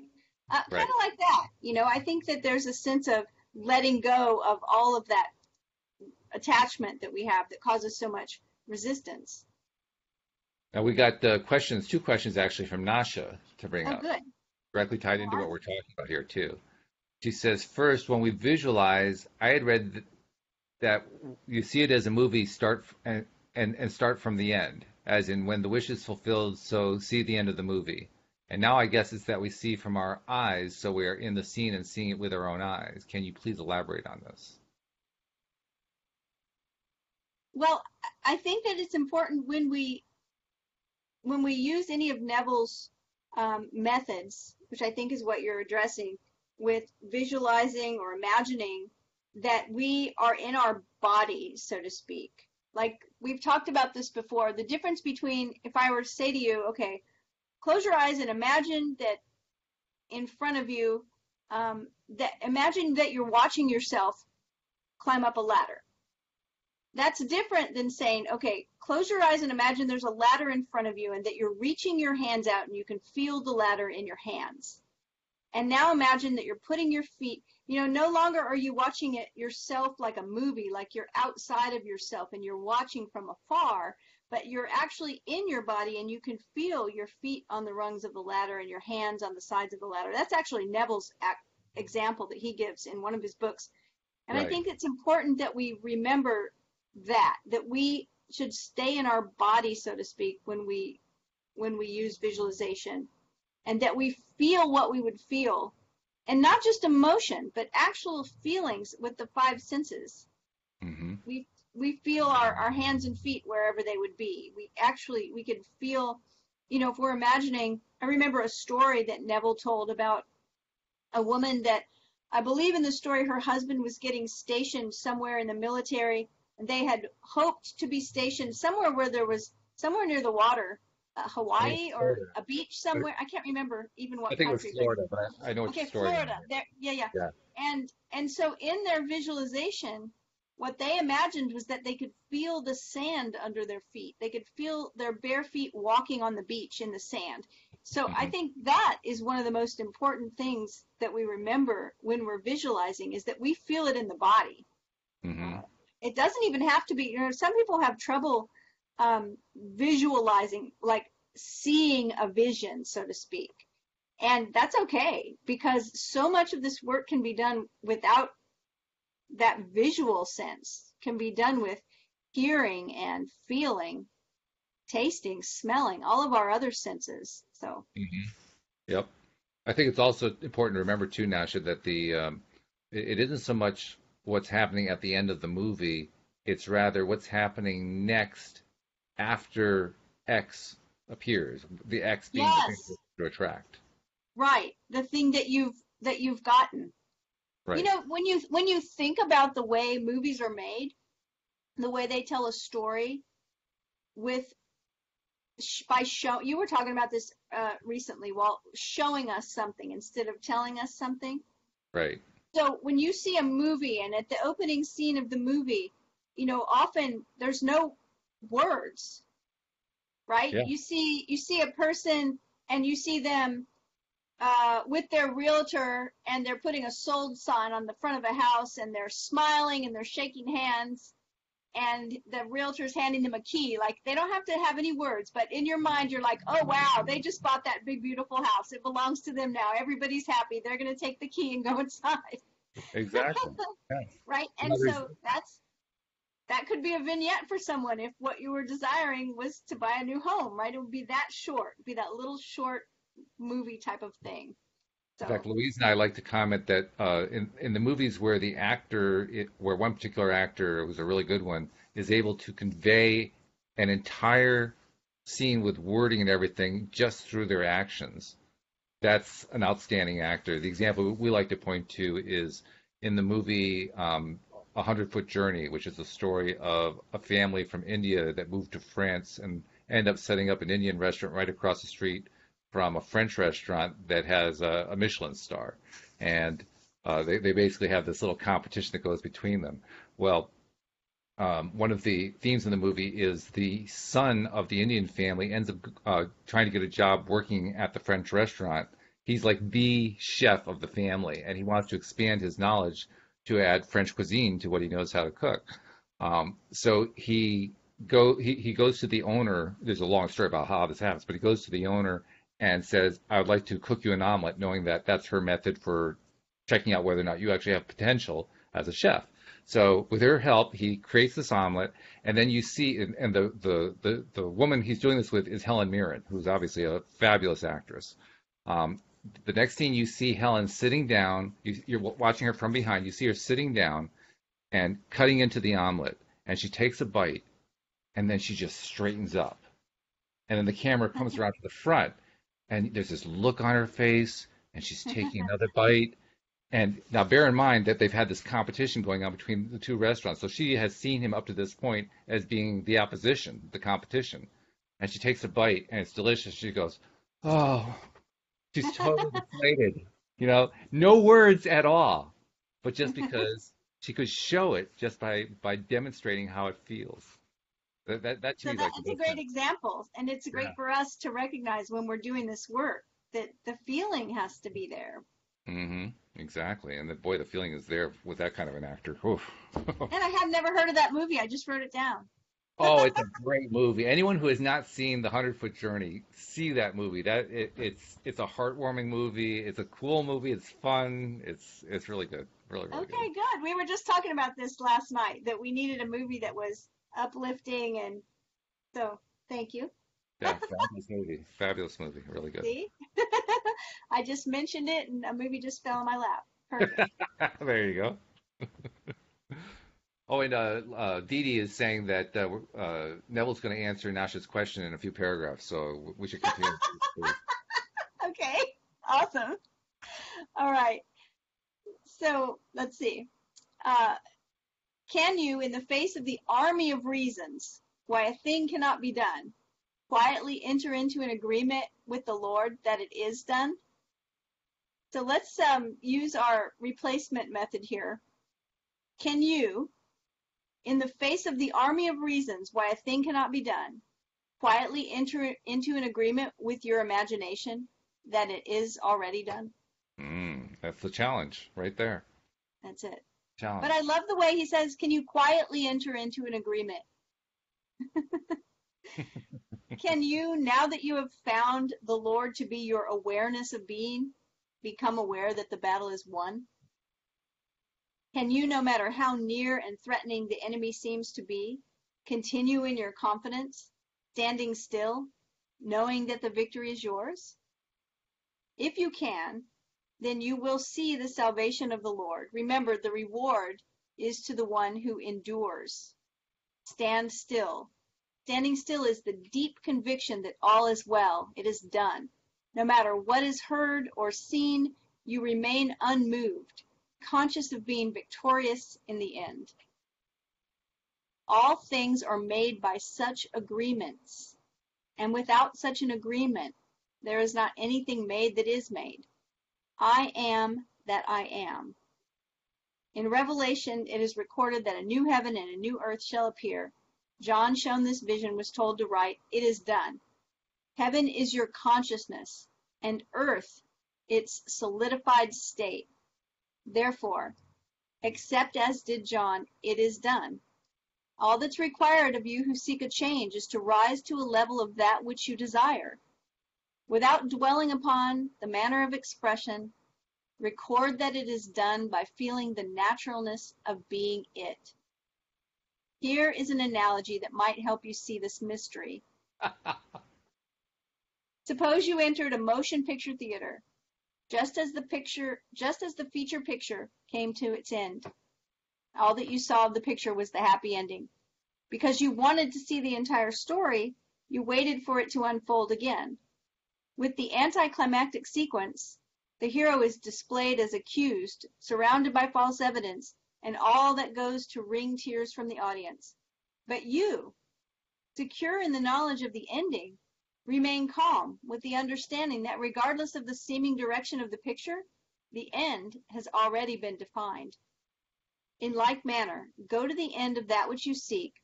Right. Kind of like that. I think that there's a sense of letting go of all of that attachment that we have that causes so much resistance. Now we got two questions actually from Nasha to bring up. Good. Directly tied into what we're talking about here too. She says, first, when we visualize, I had read that you see it as a movie start and start from the end, as in when the wish is fulfilled, so see the end of the movie. And now I guess it's that we see from our eyes, so we're in the scene and seeing it with our own eyes. Can you please elaborate on this? Well, I think that it's important when we use any of Neville's methods, which I think is what you're addressing, with visualizing or imagining that we are in our body, so to speak. Like we've talked about this before, the difference between if I were to say to you, okay, close your eyes and imagine that in front of you, imagine that you're watching yourself climb up a ladder. That's different than saying, okay, close your eyes and imagine there's a ladder in front of you and that you're reaching your hands out and you can feel the ladder in your hands. And now imagine that you're putting your feet, no longer are you watching it yourself like a movie, like you're outside of yourself and you're watching from afar, but you're actually in your body and you can feel your feet on the rungs of the ladder and your hands on the sides of the ladder. That's actually Neville's example that he gives in one of his books. And right. I think it's important that we remember that we should stay in our body, so to speak, when we use visualization, and that we feel what we would feel, and not just emotion, but actual feelings with the five senses. Mm-hmm. We feel our hands and feet wherever they would be. We could feel, if we're imagining, I remember a story that Neville told about a woman that, I believe in the story, her husband was getting stationed somewhere in the military, and they had hoped to be stationed somewhere near the water, Hawaii or a beach somewhere. I can't remember even what country. I think it was Florida, but I know it's Florida. Yeah. And so in their visualization, what they imagined was that they could feel the sand under their feet. They could feel their bare feet walking on the beach in the sand. So I think that is one of the most important things that we remember when we're visualizing, is that we feel it in the body. Mm-hmm. It doesn't even have to be, some people have trouble visualizing, like seeing a vision, so to speak. And that's okay, because so much of this work can be done without that visual sense, can be done with hearing and feeling, tasting, smelling, all of our other senses. So. Mm-hmm. Yep. I think it's also important to remember too, Nasha, that it isn't so much what's happening at the end of the movie, it's rather what's happening next after X appears. The X being the thing Yes, to attract. right. The thing that you've gotten. You Right. know, when you think about the way movies are made, the way they tell a story with by show you were talking about this recently, while showing us something instead of telling us something. Right. So when you see a movie and at the opening scene of the movie, you know, often there's no words, right? Yeah. You see a person and you see them with their realtor and they're putting a sold sign on the front of a house and they're smiling and they're shaking hands and the realtor's handing them a key. Like they don't have to have any words, but in your mind you're like, oh wow, they just bought that big beautiful house. It belongs to them now. Everybody's happy. They're going to take the key and go inside. Exactly. Yeah. Right? And Another, so that could be a vignette for someone if what you were desiring was to buy a new home, right? It would be that short, it'd be that little short movie type of thing. in fact, So, Louise and I like to comment that in the movies where where one particular actor, who's a really good one, is able to convey an entire scene with wording and everything just through their actions, that's an outstanding actor. The example we like to point to is in the movie A Hundred Foot Journey, which is the story of a family from India that moved to France and end up setting up an Indian restaurant right across the street from a French restaurant that has a Michelin star. And they basically have this little competition that goes between them. Well, one of the themes in the movie is the son of the Indian family ends up trying to get a job working at the French restaurant. He's like the chef of the family, and he wants to expand his knowledge to add French cuisine to what he knows how to cook. So he goes to the owner. There's a long story about how this happens, but he goes to the owner and says, "I would like to cook you an omelet," knowing that that's her method for checking out whether or not you actually have potential as a chef. So with her help, he creates this omelet, and then you see, and the woman he's doing this with is Helen Mirren, who's obviously a fabulous actress. Um, the next scene, you see Helen sitting down. You're watching her from behind. You see her sitting down and cutting into the omelet, and she takes a bite, and then she just straightens up, and then the camera comes around to the front, and there's this look on her face, and she's taking another bite, and now bear in mind that they've had this competition going on between the two restaurants. So she has seen him up to this point as being the opposition, the competition. And she takes a bite and it's delicious. She goes, "Oh," she's totally deflated. No words at all. But just because she could show it just by demonstrating how it feels. That to so me is that like the it's a best great thing. example, and it's great Yeah. for us to recognize when we're doing this work that the feeling has to be there. Mm-hmm. Exactly. And boy, the feeling is there with that kind of an actor. Oof. And I have never heard of that movie. I just wrote it down. Oh, it's a great movie. Anyone who has not seen The 100 Foot Journey, see that movie. It's a heartwarming movie. It's a cool movie. It's fun. It's really good. Really, really good. Okay, good. We were just talking about this last night that we needed a movie that was uplifting, and so thank you. Yeah, fabulous movie. Fabulous movie. Really good. See? I just mentioned it and a movie just fell in my lap. Perfect. There you go. Oh, and Dee Dee is saying that Neville's going to answer Nasha's question in a few paragraphs, so we should continue. Okay. Awesome. All right. So let's see. Uh, can you, in the face of the army of reasons why a thing cannot be done, quietly enter into an agreement with the Lord that it is done? So let's use our replacement method here. Can you, in the face of the army of reasons why a thing cannot be done, quietly enter into an agreement with your imagination that it is already done? That's the challenge right there. That's it. But I Challenge. love the way he says, can you quietly enter into an agreement? Can you, now that you have found the Lord to be your awareness of being, become aware that the battle is won? Can you, no matter how near and threatening the enemy seems to be, continue in your confidence, standing still, knowing that the victory is yours? If you can, then you will see the salvation of the Lord. Remember, the reward is to the one who endures. Stand still. Standing still is the deep conviction that all is well, it is done. No matter what is heard or seen, you remain unmoved, conscious of being victorious in the end. All things are made by such agreements, and without such an agreement, there is not anything made that is made. I am that I am. In Revelation, it is recorded that a new heaven and a new earth shall appear. John, shown this vision, was told to write, "It is done." Heaven is your consciousness, and earth its solidified state. Therefore, accept as did John, "It is done." All that's required of you who seek a change is to rise to a level of that which you desire. Without dwelling upon the manner of expression, record that it is done by feeling the naturalness of being it. Here is an analogy that might help you see this mystery. Suppose you entered a motion picture theater, just as the feature picture came to its end. All that you saw of the picture was the happy ending. Because you wanted to see the entire story, you waited for it to unfold again. With the anticlimactic sequence, the hero is displayed as accused, surrounded by false evidence, and all that goes to wring tears from the audience. But you, secure in the knowledge of the ending, remain calm with the understanding that regardless of the seeming direction of the picture, the end has already been defined. In like manner, go to the end of that which you seek,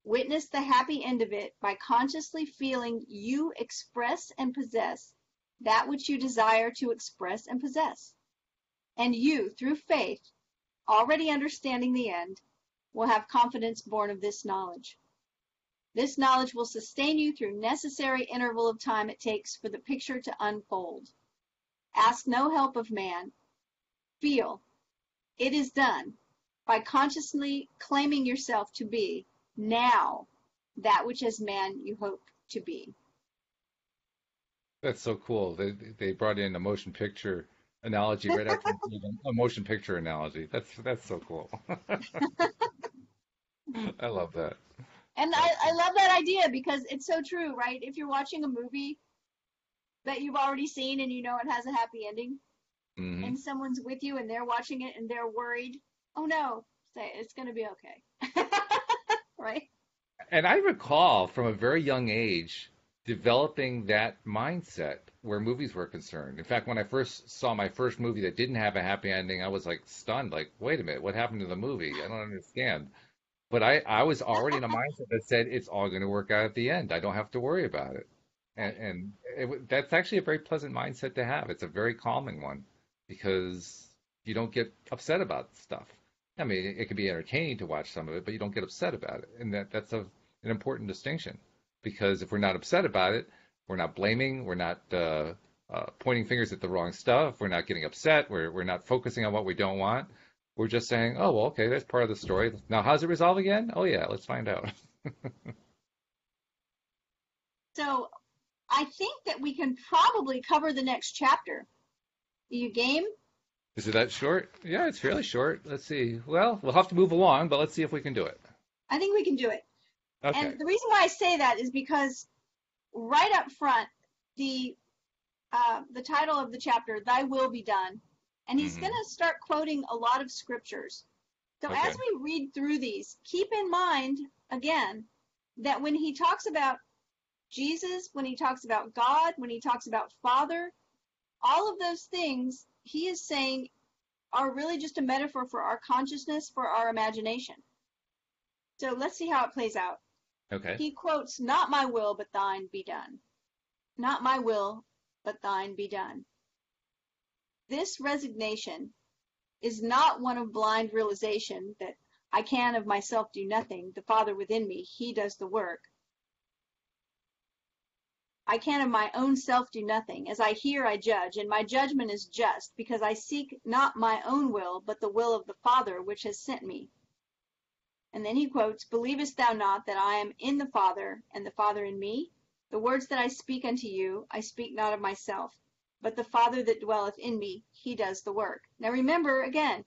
witness the happy end of it by consciously feeling you express and possess that which you desire to express and possess. And you, through faith, already understanding the end, will have confidence born of this knowledge. This knowledge will sustain you through necessary interval of time it takes for the picture to unfold. Ask no help of man. Feel, "It is done," by consciously claiming yourself to be, now, that which as man you hope to be. That's so cool. They brought in a motion picture analogy right after a motion picture analogy. That's so cool. I love that. And I love that idea because it's so true, right? If you're watching a movie that you've already seen and you know it has a happy ending, Hmm. and someone's with you and they're watching it and they're worried, oh no, say it's going to be okay. Right? And I recall from a very young age developing that mindset where movies were concerned. In fact, when I first saw my first movie that didn't have a happy ending, I was like stunned, like, wait a minute, what happened to the movie? I don't understand. But I was already in a mindset that said it's all going to work out at the end. I don't have to worry about it. Right. And that's actually a very pleasant mindset to have. It's a very calming one because you don't get upset about stuff. I mean, it can be entertaining to watch some of it, but you don't get upset about it. And an important distinction because if we're not upset about it, we're not blaming, we're not pointing fingers at the wrong stuff, we're not getting upset, we're not focusing on what we don't want. We're just saying, oh, well, okay, that's part of the story. Now, how's it resolve again? Oh, yeah, let's find out. So I think that we can probably cover the next chapter. Are you game? Is it that short? Yeah, it's fairly short. Let's see. Well, we'll have to move along, but let's see if we can do it. I think we can do it. Okay. And the reason why I say that is because right up front, the title of the chapter, "Thy Will Be Done," and he's going Hmm. to start quoting a lot of scriptures. So Okay. as we read through these, keep in mind again that when he talks about Jesus, when he talks about God, when he talks about Father, all of those things he is saying are really just a metaphor for our consciousness, for our imagination. So let's see how it plays out. Okay. He quotes, "Not my will, but thine be done. Not my will, but thine be done." This resignation is not one of blind realization that I can of myself do nothing. The Father within me, he does the work. I can of my own self do nothing. As I hear, I judge, and my judgment is just, because I seek not my own will, but the will of the Father which has sent me. And then he quotes, "Believest thou not that I am in the Father, and the Father in me? The words that I speak unto you, I speak not of myself, but the Father that dwelleth in me, he does the work. Now remember, again,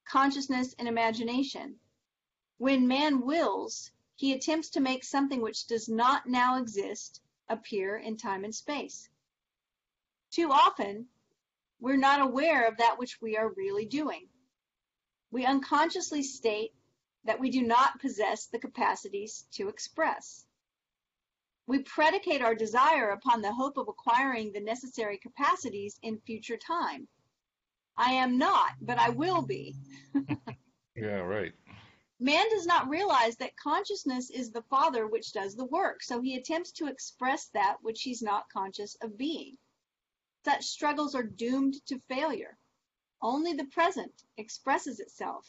consciousness and imagination. When man wills, he attempts to make something which does not now exist appear in time and space. Too often, we're not aware of that which we are really doing. We unconsciously state that we do not possess the capacities to express. We predicate our desire upon the hope of acquiring the necessary capacities in future time. I am not, but I will be. Yeah, right. Man does not realize that consciousness is the Father which does the work, so he attempts to express that which he's not conscious of being. Such struggles are doomed to failure. Only the present expresses itself.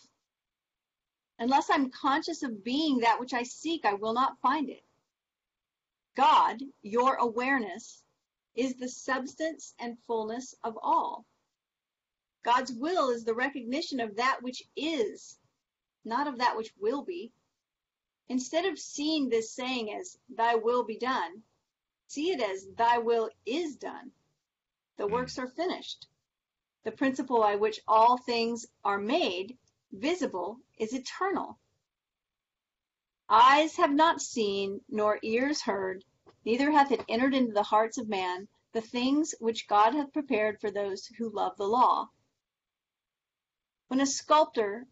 Unless I'm conscious of being that which I seek, I will not find it. God, your awareness, is the substance and fullness of all. God's will is the recognition of that which is, not of that which will be. Instead of seeing this saying as, thy will be done, see it as, thy will is done. The works are finished. The principle by which all things are made visible is eternal. Eyes have not seen, nor ears heard, neither hath it entered into the hearts of man, the things which God hath prepared for those who love the law. When a sculptor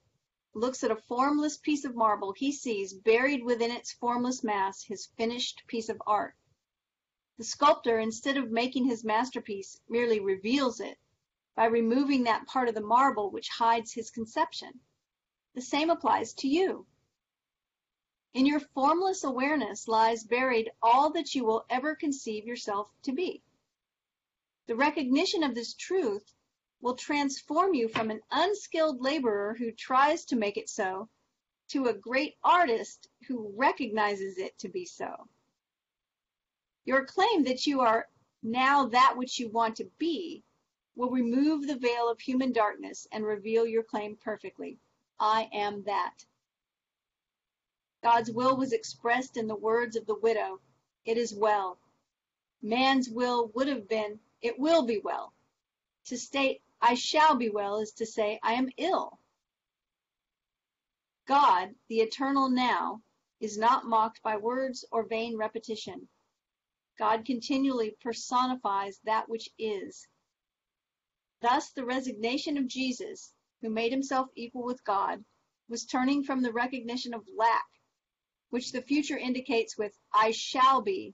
looks at a formless piece of marble, he sees buried within its formless mass his finished piece of art. The sculptor, instead of making his masterpiece, merely reveals it by removing that part of the marble which hides his conception. The same applies to you. In your formless awareness lies buried all that you will ever conceive yourself to be. The recognition of this truth will transform you from an unskilled laborer who tries to make it so to a great artist who recognizes it to be so. Your claim that you are now that which you want to be will remove the veil of human darkness and reveal your claim perfectly. I am that. God's will was expressed in the words of the widow, it is well. Man's will would have been, it will be well. To state, I shall be well, is to say, I am ill. God, the eternal now, is not mocked by words or vain repetition. God continually personifies that which is. Thus, the resignation of Jesus, who made himself equal with God, was turning from the recognition of lack, which the future indicates with, I shall be,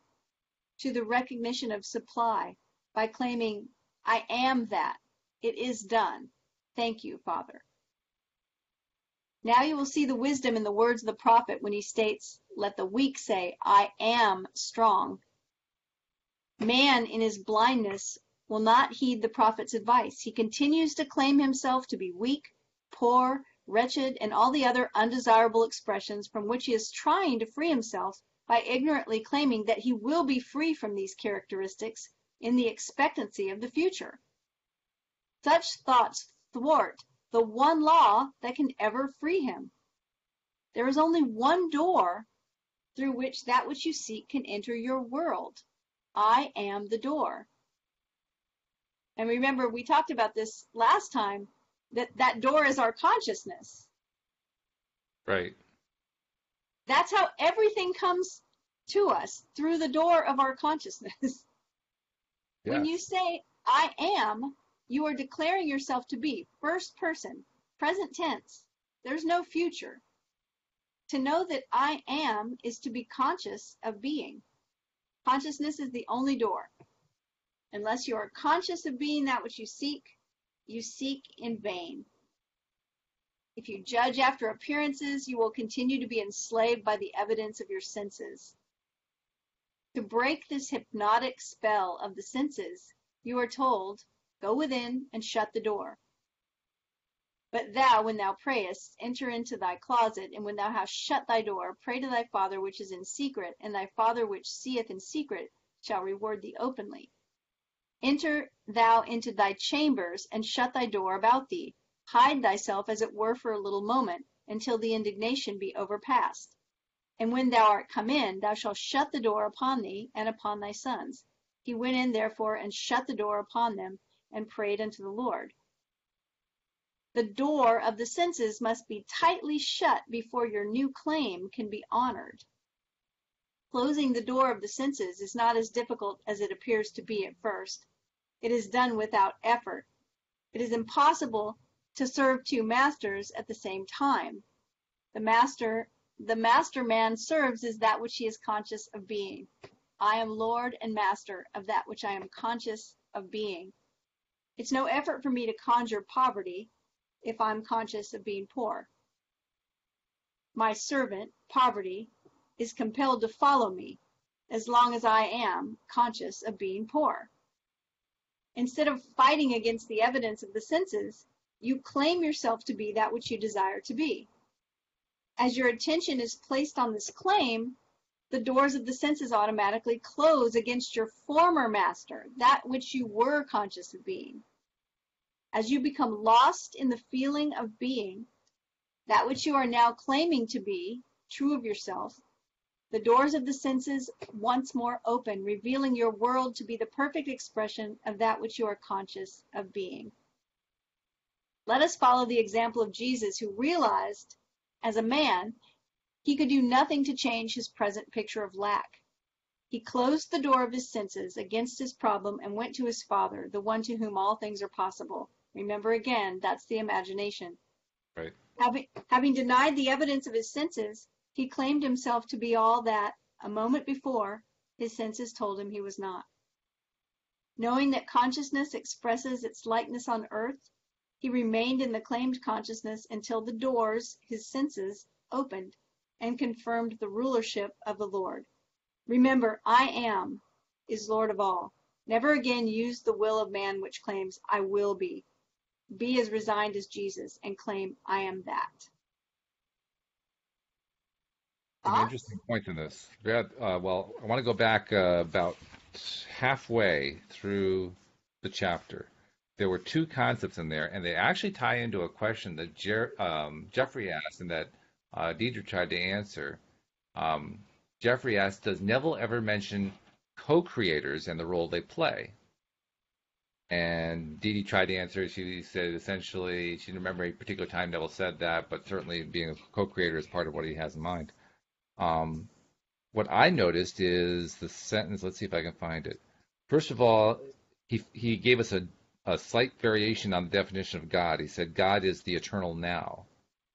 to the recognition of supply by claiming, I am that. It is done. Thank you, Father. Now you will see the wisdom in the words of the prophet when he states, let the weak say, I am strong. Man, in his blindness, will not heed the prophet's advice. He continues to claim himself to be weak, poor, wretched, and all the other undesirable expressions from which he is trying to free himself by ignorantly claiming that he will be free from these characteristics in the expectancy of the future. Such thoughts thwart the one law that can ever free him. There is only one door through which that which you seek can enter your world. I am the door. And remember, we talked about this last time, that door is our consciousness. Right. That's how everything comes to us, through the door of our consciousness. Yes. When you say, I am, you are declaring yourself to be first person, present tense. There's no future. To know that I am is to be conscious of being. Consciousness is the only door. Unless you are conscious of being that which you seek in vain. If you judge after appearances, you will continue to be enslaved by the evidence of your senses. To break this hypnotic spell of the senses, you are told, go within and shut the door. But thou, when thou prayest, enter into thy closet, and when thou hast shut thy door, pray to thy Father which is in secret, and thy Father which seeth in secret shall reward thee openly. Enter thou into thy chambers, and shut thy door about thee. Hide thyself as it were for a little moment, until the indignation be overpast. And when thou art come in, thou shalt shut the door upon thee and upon thy sons. He went in, therefore, and shut the door upon them and prayed unto the Lord. The door of the senses must be tightly shut before your new claim can be honored. Closing the door of the senses is not as difficult as it appears to be at first. It is done without effort. It is impossible to serve two masters at the same time. The master man serves is that which he is conscious of being. I am Lord and master of that which I am conscious of being. It's no effort for me to conjure poverty if I'm conscious of being poor. My servant, poverty, is compelled to follow me as long as I am conscious of being poor. Instead of fighting against the evidence of the senses, you claim yourself to be that which you desire to be. As your attention is placed on this claim, the doors of the senses automatically close against your former master, that which you were conscious of being. As you become lost in the feeling of being, that which you are now claiming to be, true of yourself, the doors of the senses once more open, revealing your world to be the perfect expression of that which you are conscious of being. Let us follow the example of Jesus, who realized, as a man, he could do nothing to change his present picture of lack. He closed the door of his senses against his problem and went to his Father, the one to whom all things are possible. Remember again, that's the imagination. Right. Having denied the evidence of his senses, he claimed himself to be all that, a moment before, his senses told him he was not. Knowing that consciousness expresses its likeness on earth, he remained in the claimed consciousness until the doors, his senses, opened and confirmed the rulership of the Lord. Remember, I am is Lord of all. Never again use the will of man which claims, I will be. Be as resigned as Jesus and claim, I am that. An interesting point in this. Yeah, well, I want to go back about halfway through the chapter. There were two concepts in there, and they actually tie into a question that Jeffrey asked and that Deidre tried to answer. Jeffrey asked, does Neville ever mention co-creators and the role they play? And Dee Dee tried to answer. She said essentially she didn't remember a particular time Neville said that, but certainly being a co-creator is part of what he has in mind. What I noticed is the sentence. Let's see if I can find it. First of all, he gave us a slight variation on the definition of God. He said God is the eternal now.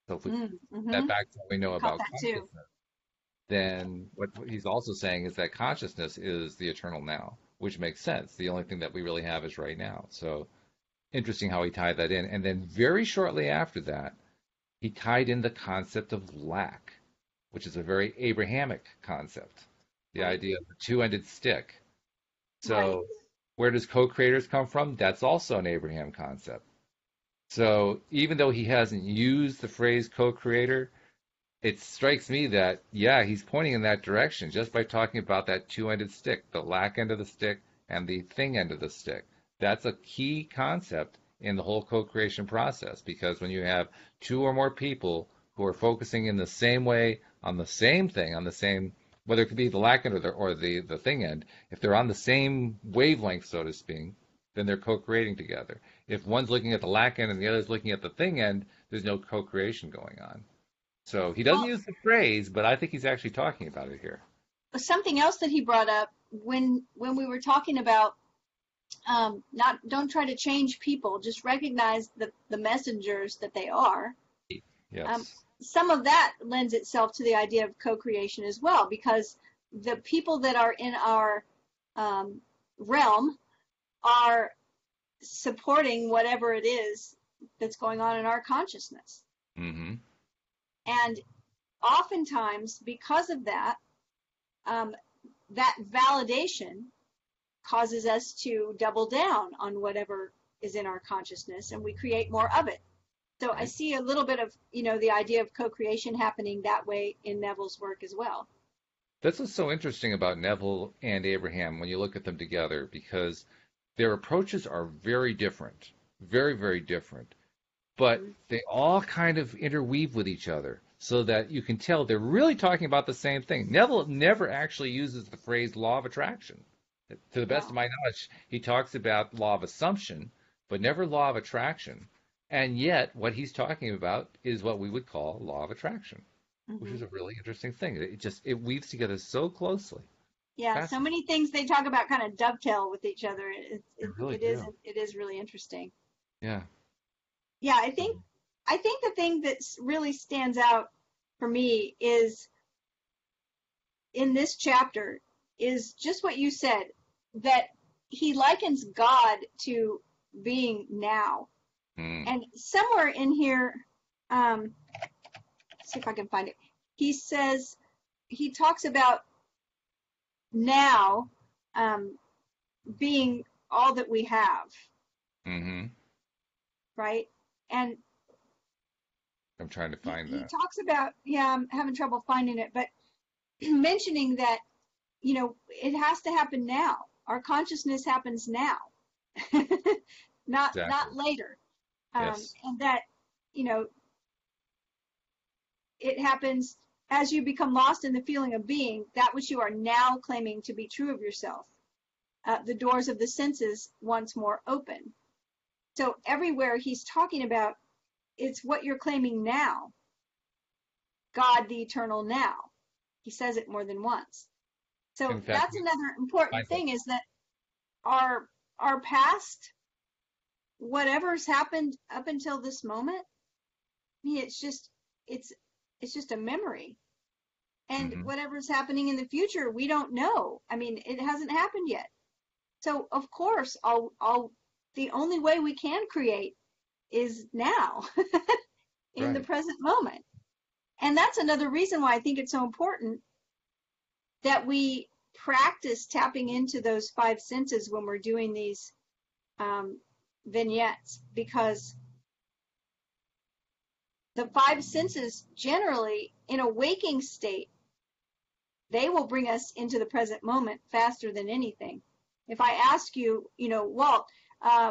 So if we that back to what we know about consciousness, then what he's also saying is that consciousness is the eternal now, which makes sense. The only thing that we really have is right now. So interesting how he tied that in. And then very shortly after that, he tied in the concept of lack, which is a very Abrahamic concept, the idea of the two-ended stick. So where does co-creators come from? That's also an Abraham concept. So even though he hasn't used the phrase co-creator, it strikes me that, yeah, he's pointing in that direction just by talking about that two-ended stick, the lack end of the stick and the thing end of the stick. That's a key concept in the whole co-creation process, because when you have two or more people who are focusing in the same way on the same thing, on the same, whether it could be the lack end or the thing end, if they're on the same wavelength, so to speak, then they're co-creating together. If one's looking at the lack end and the other's looking at the thing end, there's no co-creation going on. So he doesn't use the phrase, but I think he's actually talking about it here. Something else that he brought up when we were talking about don't try to change people, just recognize the messengers that they are. Yes. Some of that lends itself to the idea of co-creation as well, because the people that are in our realm are supporting whatever it is that's going on in our consciousness. Mm-hmm. And oftentimes, because of that, that validation causes us to double down on whatever is in our consciousness, and we create more of it. So I see a little bit of, the idea of co-creation happening that way in Neville's work as well. That's what's so interesting about Neville and Abraham when you look at them together, because their approaches are very different, very, very different. But they all kind of interweave with each other so that you can tell they're really talking about the same thing. Neville never actually uses the phrase law of attraction. To the best of No. my knowledge, he talks about law of assumption, but never law of attraction. And yet, what he's talking about is what we would call law of attraction, which is Hmm. a really interesting thing. It weaves together so closely. Yeah, so Fascinating. many things they talk about kind of dovetail with each other. They really do. It is really interesting. Yeah. Yeah, So, I think the thing that really stands out for me is in this chapter is just what you said, that he likens God to being now. mm, And somewhere in here, um, see if I can find it. He says he talks about now um, being all that we have, hmm right? And I'm trying to find he that. talks about, yeah, I'm having trouble finding it, but mentioning that, you know, it has to happen now. Our consciousness happens now, not Exactly. later. Yes. And that, you know, it happens as you become lost in the feeling of being that which you are now claiming to be true of yourself. The doors of the senses once more open. So everywhere he's talking about, it's what you're claiming now, God, the eternal now. He says it more than once. So In fact, that's another important find it. thing is that our our past, whatever's happened up until this moment, I mean, it's it's just a memory. And Hmm whatever's happening in the future, we don't know. I mean, it hasn't happened yet. So of course, I'll the only way we can create is now in the Right. present moment. And that's another reason why I think it's so important that we practice tapping into those five senses when we're doing these um, vignettes, because the five senses generally in a waking state, they will bring us into the present moment faster than anything. If I ask you, you know, Walt,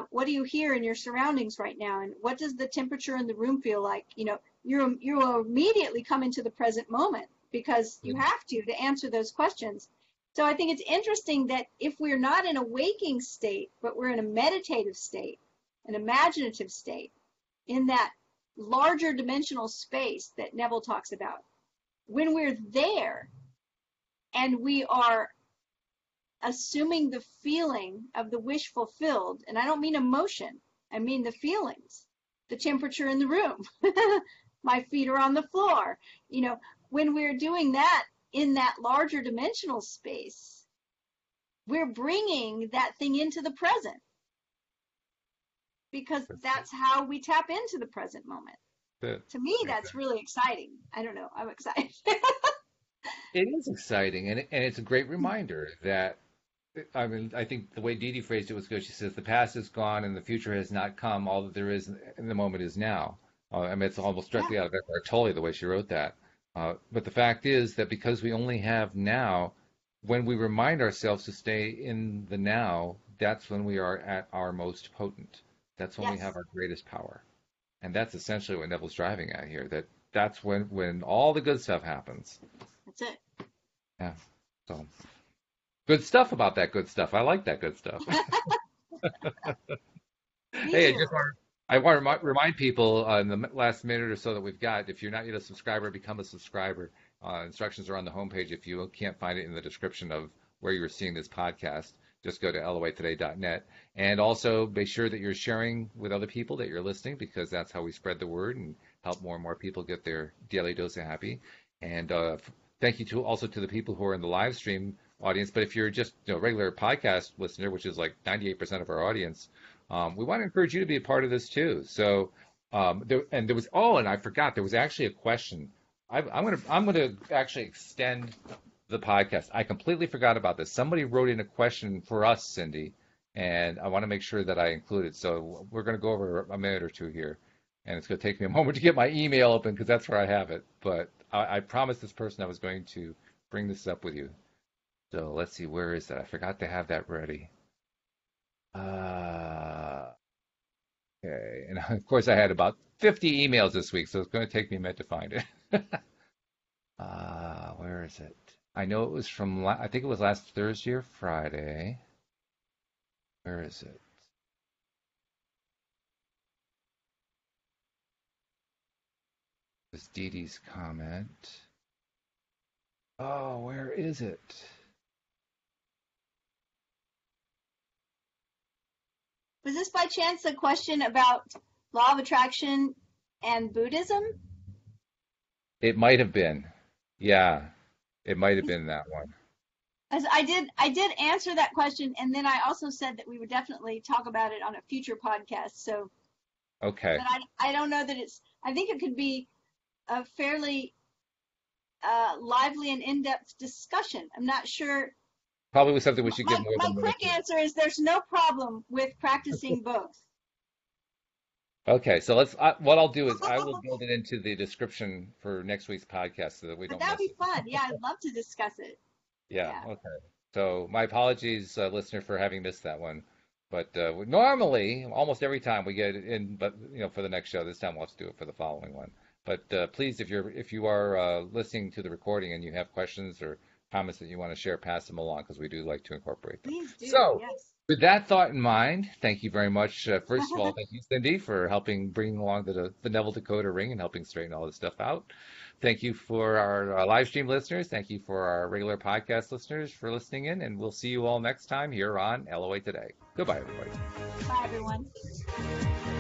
what do you hear in your surroundings right now, and what does the temperature in the room feel like? You know, you will immediately come into the present moment because you have to answer those questions. So I think it's interesting that if we're not in a waking state, but we're in a meditative state, an imaginative state, in that larger dimensional space that Neville talks about, when we're there and we are assuming the feeling of the wish fulfilled, and I don't mean emotion, I mean the feelings, the temperature in the room, my feet are on the floor. You know, when we're doing that in that larger dimensional space, we're bringing that thing into the present because That's that's how we tap into the present moment. it. To me, that's Exactly. really exciting. I don't know. I'm excited. It is exciting, and it's a great reminder that I mean, I think the way Dee Dee phrased it was good. She says, the past is gone and the future has not come. All that there is in the moment is now. I mean, it's almost Yeah. directly out of Eckhart Tolle, the way she wrote that. But the fact is that because we only have now, when we remind ourselves to stay in the now, that's when we are at our most potent. That's when we have Yes. our greatest power. And that's essentially what Neville's driving at here, that's when all the good stuff happens. That's it. Yeah. So good stuff about that good stuff. I like that good stuff. Me Hey, too. I want to remind people in the last minute or so that we've got, if you're not yet a subscriber, become a subscriber. Instructions are on the homepage. If you can't find it in the description of where you're seeing this podcast, just go to loatoday.net. And also be sure that you're sharing with other people that you're listening, because that's how we spread the word and help more and more people get their daily dose of happy. And thank you to also to the people who are in the live stream audience. But if you're just a regular podcast listener, which is like 98% of our audience, we want to encourage you to be a part of this too. So, there was, oh, and I forgot, there was actually a question. I'm gonna actually extend the podcast. I completely forgot about this. Somebody wrote in a question for us, Cindy, and I want to make sure that I include it. So we're going to go over a minute or two here, and it's going to take me a moment to get my email open because that's where I have it. But I promised this person I was going to bring this up with you. So let's see, where is that? I forgot to have that ready. Uh, Okay, and of course I had about 50 emails this week, so it's going to take me a minute to find it. Where is it? I know it was from, I think it was last Thursday or Friday. Where is it? This Dee Dee's comment. Oh, where is it? Was this by chance a question about law of attraction and Buddhism? It might have been. Yeah, it might have been that one. As I did answer that question, and then I also said that we would definitely talk about it on a future podcast. So, Okay. but I don't know that it's. I think it could be a fairly lively and in-depth discussion. I'm not sure. Probably was something we should give My more my than a minute quick to. answer is there's no problem with practicing both. Okay, so what I'll do is I will build it into the description for next week's podcast so that we But don't that would miss be it. fun. Yeah, I'd love to discuss it. Yeah, Yeah. okay. So my apologies, listener, for having missed that one. But normally, almost every time we get it in, but for the next show, this time we'll have to do it for the following one. But please, if you are listening to the recording and you have questions or comments that you want to share, pass them along because we do like to incorporate them. Please do. So, Yes. with that thought in mind, thank you very much. First of all, thank you, Cindy, for helping bring along the Neville Dakota ring and helping straighten all this stuff out. Thank you for our live stream listeners. Thank you for our regular podcast listeners for listening in, and we'll see you all next time here on LOA Today. Goodbye, everybody. Bye, everyone.